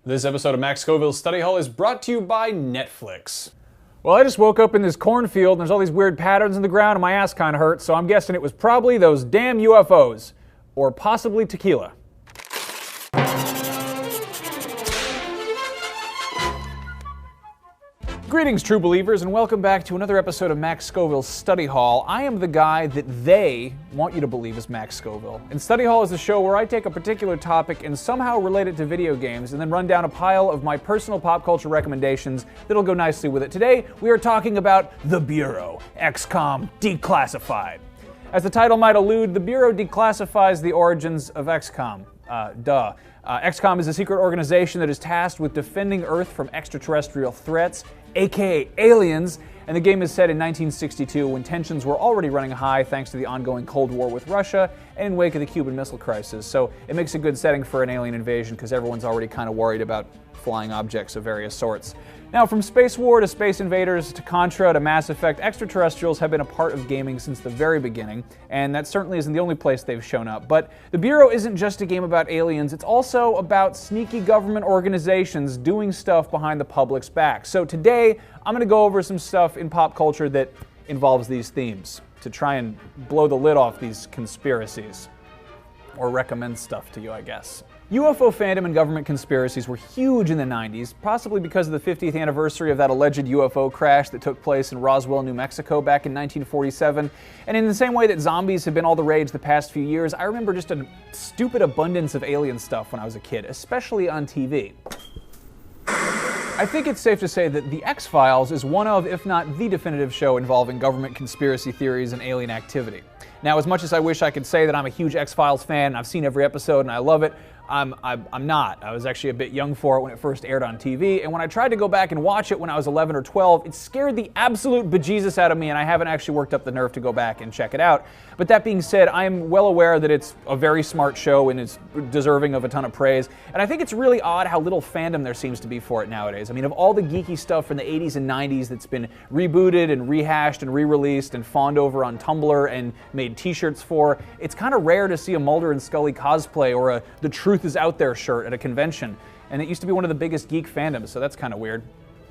This episode of Max Scoville's Study Hall is brought to you by Netflix. Well, I just woke up in this cornfield and there's all these weird patterns in the ground and my ass kind of hurts, so I'm guessing it was probably those damn UFOs. Or possibly tequila. Greetings, true believers, and welcome back to another episode of Max Scoville's Study Hall. I am the guy that they want you to believe is Max Scoville. And Study Hall is a show where I take a particular topic and somehow relate it to video games and then run down a pile of my personal pop culture recommendations that'll go nicely with it. Today, we are talking about The Bureau, XCOM Declassified. As the title might allude, the Bureau declassifies the origins of XCOM. XCOM is a secret organization that is tasked with defending Earth from extraterrestrial threats, aka aliens, and the game is set in 1962 when tensions were already running high thanks to the ongoing Cold War with Russia and in wake of the Cuban Missile Crisis. So it makes a good setting for an alien invasion because everyone's already kind of worried about flying objects of various sorts. Now, from Space War to Space Invaders to Contra to Mass Effect, extraterrestrials have been a part of gaming since the very beginning, and that certainly isn't the only place they've shown up. But The Bureau isn't just a game about aliens, it's also about sneaky government organizations doing stuff behind the public's back. So today, I'm going to go over some stuff in pop culture that involves these themes, to try and blow the lid off these conspiracies. Or recommend stuff to you, I guess. UFO fandom and government conspiracies were huge in the 90s, possibly because of the 50th anniversary of that alleged UFO crash that took place in Roswell, New Mexico back in 1947. And in the same way that zombies have been all the rage the past few years, I remember just a stupid abundance of alien stuff when I was a kid, especially on TV. I think it's safe to say that The X-Files is one of, if not the definitive show involving government conspiracy theories and alien activity. Now, as much as I wish I could say that I'm a huge X-Files fan and I've seen every episode and I love it, I'm not. I was actually a bit young for it when it first aired on TV, and when I tried to go back and watch it when I was 11 or 12, it scared the absolute bejesus out of me, and I haven't actually worked up the nerve to go back and check it out. But that being said, I am well aware that it's a very smart show and it's deserving of a ton of praise, and I think it's really odd how little fandom there seems to be for it nowadays. I mean, of all the geeky stuff from the 80s and 90s that's been rebooted and rehashed and re-released and fawned over on Tumblr and made t-shirts for, it's kind of rare to see a Mulder and Scully cosplay or a The Truth Is Out There shirt at a convention, and it used to be one of the biggest geek fandoms, so that's kind of weird.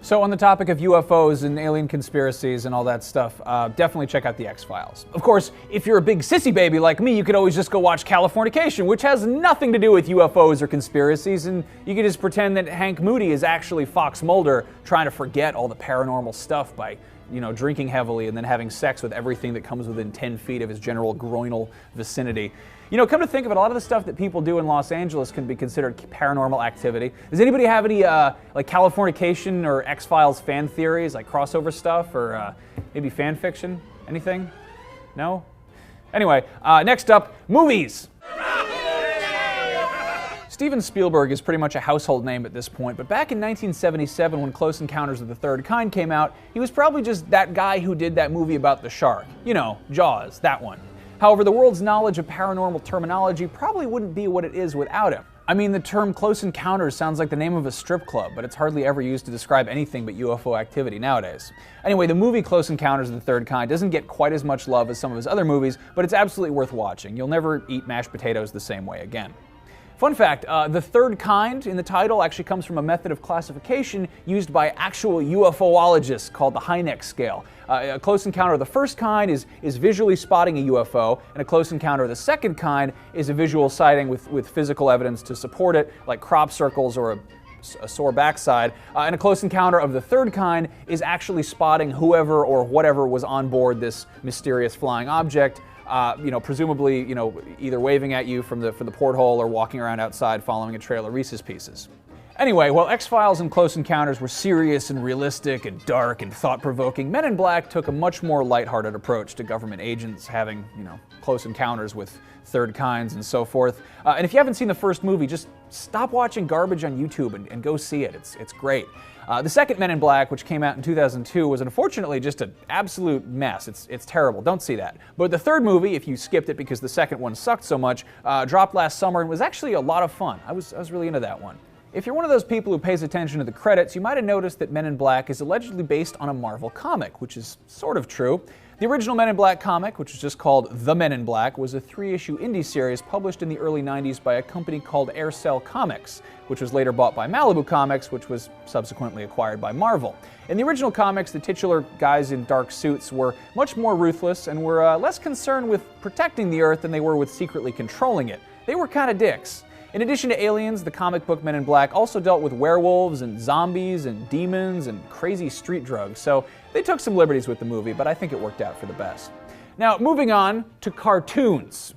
So on the topic of UFOs and alien conspiracies and all that stuff, definitely check out The X-Files. Of course, if you're a big sissy baby like me, you could always just go watch Californication, which has nothing to do with UFOs or conspiracies, and you could just pretend that Hank Moody is actually Fox Mulder trying to forget all the paranormal stuff by, drinking heavily and then having sex with everything that comes within 10 feet of his general groinal vicinity. Come to think of it, a lot of the stuff that people do in Los Angeles can be considered paranormal activity. Does anybody have any like Californication or X-Files fan theories, like crossover stuff, or maybe fan fiction? Anything? No? Anyway, next up, movies! Steven Spielberg is pretty much a household name at this point, but back in 1977 when Close Encounters of the Third Kind came out, he was probably just that guy who did that movie about the shark. Jaws, that one. However, the world's knowledge of paranormal terminology probably wouldn't be what it is without him. I mean, the term Close Encounters sounds like the name of a strip club, but it's hardly ever used to describe anything but UFO activity nowadays. Anyway, the movie Close Encounters of the Third Kind doesn't get quite as much love as some of his other movies, but it's absolutely worth watching. You'll never eat mashed potatoes the same way again. Fun fact, the third kind in the title actually comes from a method of classification used by actual UFOologists called the Hynek scale. A close encounter of the first kind is visually spotting a UFO, and a close encounter of the second kind is a visual sighting with physical evidence to support it, like crop circles or a sore backside. And a close encounter of the third kind is actually spotting whoever or whatever was on board this mysterious flying object. Presumably, either waving at you from the porthole or walking around outside following a trail of Reese's Pieces. Anyway, while X-Files and Close Encounters were serious and realistic and dark and thought-provoking, Men in Black took a much more lighthearted approach to government agents having, close encounters with third kinds and so forth. And if you haven't seen the first movie, just stop watching garbage on YouTube and go see it. It's great. The second Men in Black, which came out in 2002, was unfortunately just an absolute mess. It's terrible. Don't see that. But the third movie, if you skipped it because the second one sucked so much, dropped last summer and was actually a lot of fun. I was really into that one. If you're one of those people who pays attention to the credits, you might have noticed that Men in Black is allegedly based on a Marvel comic, which is sort of true. The original Men in Black comic, which was just called The Men in Black, was a 3-issue indie series published in the early 90s by a company called Aircel Comics, which was later bought by Malibu Comics, which was subsequently acquired by Marvel. In the original comics, the titular guys in dark suits were much more ruthless and were less concerned with protecting the Earth than they were with secretly controlling it. They were kind of dicks. In addition to aliens, the comic book Men in Black also dealt with werewolves and zombies and demons and crazy street drugs, so they took some liberties with the movie, but I think it worked out for the best. Now, moving on to cartoons.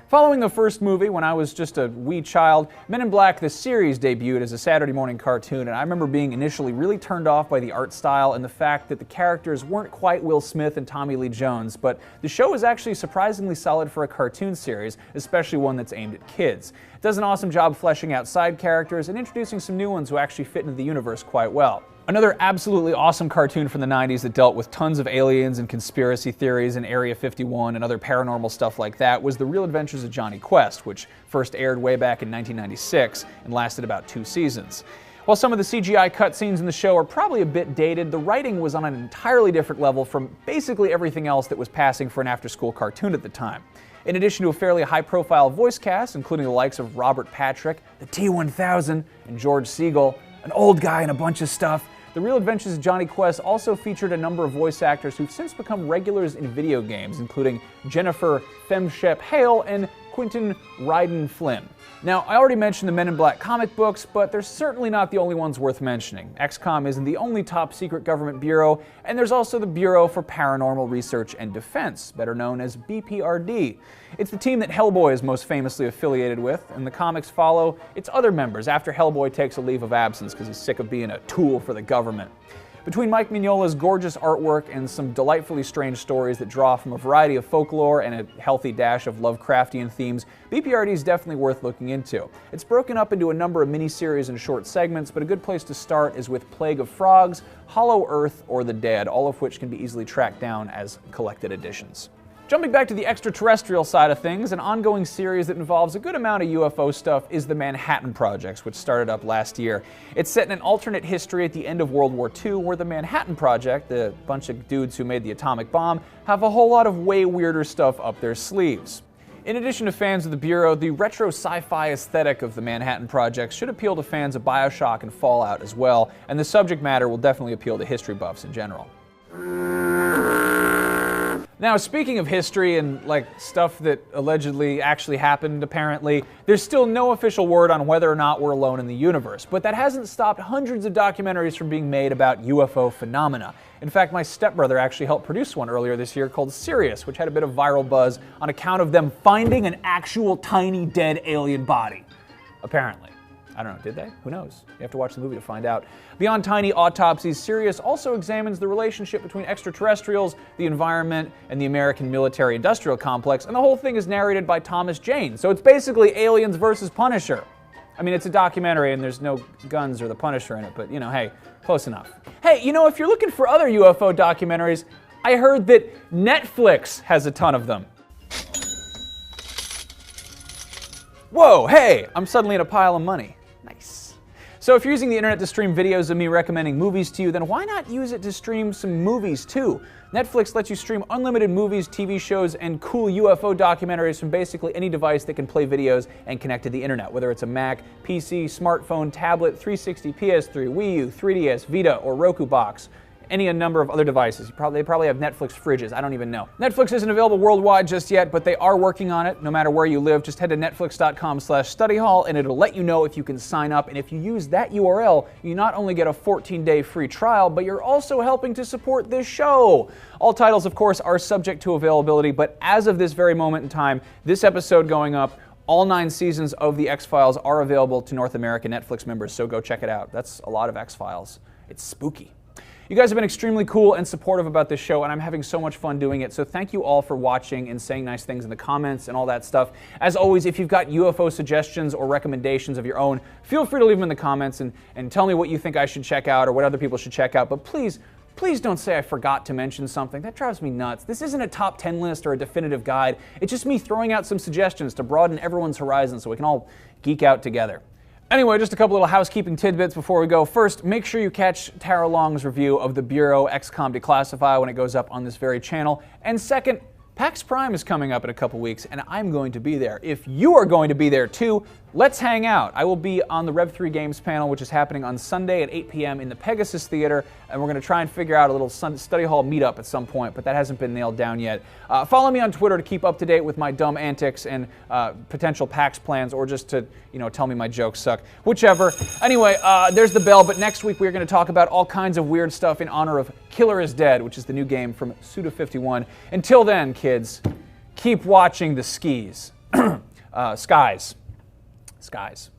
Following the first movie, when I was just a wee child, Men in Black the series debuted as a Saturday morning cartoon, and I remember being initially really turned off by the art style and the fact that the characters weren't quite Will Smith and Tommy Lee Jones, but the show is actually surprisingly solid for a cartoon series, especially one that's aimed at kids. It does an awesome job fleshing out side characters and introducing some new ones who actually fit into the universe quite well. Another absolutely awesome cartoon from the 90s that dealt with tons of aliens and conspiracy theories and Area 51 and other paranormal stuff like that was The Real Adventures of Johnny Quest, which first aired way back in 1996 and lasted about 2 seasons. While some of the CGI cutscenes in the show are probably a bit dated, the writing was on an entirely different level from basically everything else that was passing for an after-school cartoon at the time. In addition to a fairly high-profile voice cast, including the likes of Robert Patrick, the T-1000, and George Segal, an old guy and a bunch of stuff, The Real Adventures of Johnny Quest also featured a number of voice actors who've since become regulars in video games, including Jennifer Femshep Hale and Quentin Ryden Flynn. Now, I already mentioned the Men in Black comic books, but they're certainly not the only ones worth mentioning. XCOM isn't the only top-secret government bureau, and there's also the Bureau for Paranormal Research and Defense, better known as BPRD. It's the team that Hellboy is most famously affiliated with, and the comics follow its other members after Hellboy takes a leave of absence because he's sick of being a tool for the government. Between Mike Mignola's gorgeous artwork and some delightfully strange stories that draw from a variety of folklore and a healthy dash of Lovecraftian themes, BPRD is definitely worth looking into. It's broken up into a number of miniseries and short segments, but a good place to start is with Plague of Frogs, Hollow Earth, or The Dead, all of which can be easily tracked down as collected editions. Jumping back to the extraterrestrial side of things, an ongoing series that involves a good amount of UFO stuff is the Manhattan Project, which started up last year. It's set in an alternate history at the end of World War II, where the Manhattan Project, the bunch of dudes who made the atomic bomb, have a whole lot of way weirder stuff up their sleeves. In addition to fans of the Bureau, the retro sci-fi aesthetic of the Manhattan Project should appeal to fans of BioShock and Fallout as well, and the subject matter will definitely appeal to history buffs in general. Now, speaking of history and, stuff that allegedly actually happened, apparently, there's still no official word on whether or not we're alone in the universe, but that hasn't stopped hundreds of documentaries from being made about UFO phenomena. In fact, my stepbrother actually helped produce one earlier this year called Sirius, which had a bit of viral buzz on account of them finding an actual tiny dead alien body. Apparently. I don't know, did they? Who knows? You have to watch the movie to find out. Beyond tiny autopsies, Sirius also examines the relationship between extraterrestrials, the environment, and the American military-industrial complex, and the whole thing is narrated by Thomas Jane, so it's basically Aliens versus Punisher. I mean, it's a documentary and there's no guns or the Punisher in it, but, hey, close enough. Hey, if you're looking for other UFO documentaries, I heard that Netflix has a ton of them. Whoa, hey, I'm suddenly in a pile of money. Nice. So if you're using the internet to stream videos of me recommending movies to you, then why not use it to stream some movies too? Netflix lets you stream unlimited movies, TV shows, and cool UFO documentaries from basically any device that can play videos and connect to the internet, whether it's a Mac, PC, smartphone, tablet, 360, PS3, Wii U, 3DS, Vita, or Roku box. Any number of other devices. They probably have Netflix fridges. I don't even know. Netflix isn't available worldwide just yet, but they are working on it. No matter where you live, just head to netflix.com/studyhall and it'll let you know if you can sign up. And if you use that URL, you not only get a 14-day free trial, but you're also helping to support this show. All titles, of course, are subject to availability, but as of this very moment in time, this episode going up, all 9 seasons of The X-Files are available to North American Netflix members, so go check it out. That's a lot of X-Files. It's spooky. You guys have been extremely cool and supportive about this show, and I'm having so much fun doing it, so thank you all for watching and saying nice things in the comments and all that stuff. As always, if you've got UFO suggestions or recommendations of your own, feel free to leave them in the comments and tell me what you think I should check out or what other people should check out, but please don't say I forgot to mention something. That drives me nuts. This isn't a top 10 list or a definitive guide. It's just me throwing out some suggestions to broaden everyone's horizon so we can all geek out together. Anyway, just a couple little housekeeping tidbits before we go. First, make sure you catch Tara Long's review of the Bureau XCOM Declassified when it goes up on this very channel. And second, PAX Prime is coming up in a couple weeks, and I'm going to be there. If you are going to be there too, let's hang out. I will be on the Rev3 Games panel, which is happening on Sunday at 8 p.m. in the Pegasus Theater, and we're going to try and figure out a little study hall meetup at some point, but that hasn't been nailed down yet. Follow me on Twitter to keep up to date with my dumb antics and potential PAX plans, or just to, tell me my jokes suck. Whichever. Anyway, there's the bell, but next week we're going to talk about all kinds of weird stuff in honor of Killer is Dead, which is the new game from Suda51. Until then, kids, keep watching the skies. Skies.